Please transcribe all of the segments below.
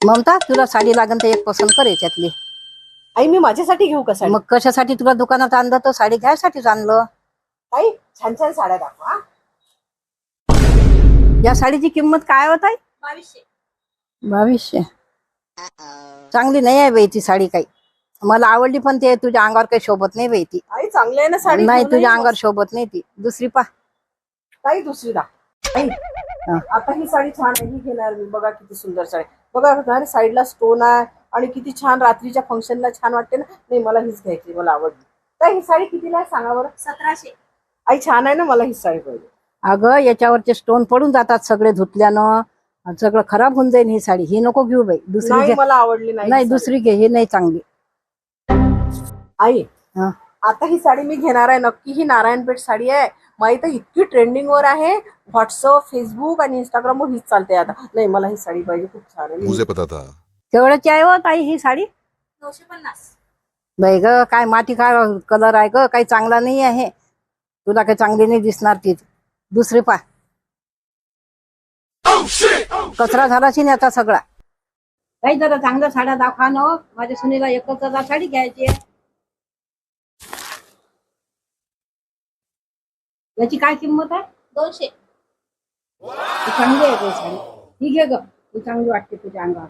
ममता तुला साडी लागन तर एक पसंत कर याच्यातली. आई मी माझ्यासाठी घेऊ का साडी? मग कशासाठी तुला दुकानात आणलं तर साडी घ्यायसाठीच आणलं. आई छान छान साड्या दाखवा. या साडीची किंमत काय होत आहे? 2200. चांगली नाही आहे बाई ती साडी. काही मला आवडली पण ते तुझ्या अंगावर काही शोभत नाही बाई ती. आई चांगली आहे ना साडी? नाही घेऊ तुझ्या मग. अंगावर शोभत नाही ती. दुसरी पा. ताई दुसरी दाख. आई आता ही साडी छान आहे, ही घेणार मी. बघा किती सुंदर साडी. बघा साईडला स्टोन आहे आणि किती छान रात्रीच्या फंक्शनला छान वाटते ना. नाही मला हीच घ्यायची, मला आवडली. ताई ही साडी कितीला आहे सांगा बरं? 1700. आई छान आहे ना, मला ही साडी पाहिजे. अगं याच्यावरचे स्टोन पडून जातात सगळे धुतल्यानं. सगळं खराब होऊन जाईल ही साडी. ही नको घेऊ बाई. दुसरी नाही घे. मला आवडली नाही नाही ही दुसरी घे. ही नाही चांगली. साडी. आई हा. आता ही साडी मी घेणार आहे नक्की. ही नारायणपेठ साडी आहे. माहिती आहे इतकी ट्रेंडिंग वर आहे. व्हॉट्सअप, फेसबुक आणि इंस्टाग्रामवर हीच चालते आता. नाही मला ही साडी पाहिजे, खूप छान आहे. मुझे पता था. केवढ्याची आहे हो ताई ही साडी? 950. बाई ग काय माती काय कलर आहे ग. काही चांगला नाही आहे. तुला काही चांगली नाही दिसणार ती. दुसरी पा. कचरा झालाची नाही आता सगळा. काही जरा चांगल्या साड्या दाखवा ना. माझ्या सुनीला एकच साडी घ्यायची आहे. याची काय किंमत आहे? 200. ही चांगली आहे ती साडी. ही घे ग. ही चांगली वाटते तुझ्या अंगावर.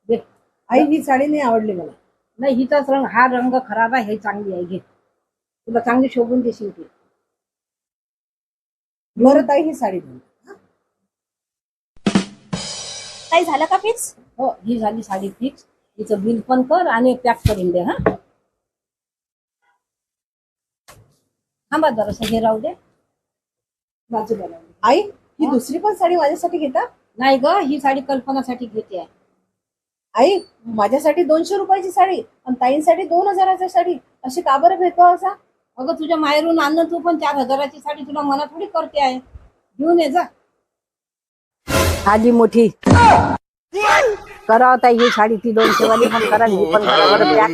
घे. आई ही साडी नाही आवडली मला. नाही हिचाच रंग, हा रंग खराब आहे. ही चांगली आहे. घे. तुला चांगली शोभून देशील ती. बरं ताई ही साडी घेऊ. ताई झालं का फिक्स? हो ही झाली साडी फिक्स. हिचं बिल पण कर आणि पॅक करून दे. हा थांबा जरासं हे राहू दे. बाजूला राहू दे. आई ही दुसरी पण साडी माझ्यासाठी घेता? नाही ग ही साडी कल्पनासाठी घेते आहे. आई माझ्यासाठी 200 रुपयाची साडी आणि ताईंसाठी 2000ची साडी. अशी का बरं भेदभाव असा? अगं तुझ्या माहेरून आणलं तू पण 4000ची साडी तुला मना थोडी करते आहे. घेऊन ये जा. आली मोठी करा होता ही साडी ती 200 वाली पण करा. ही पण करा बरं पॅक.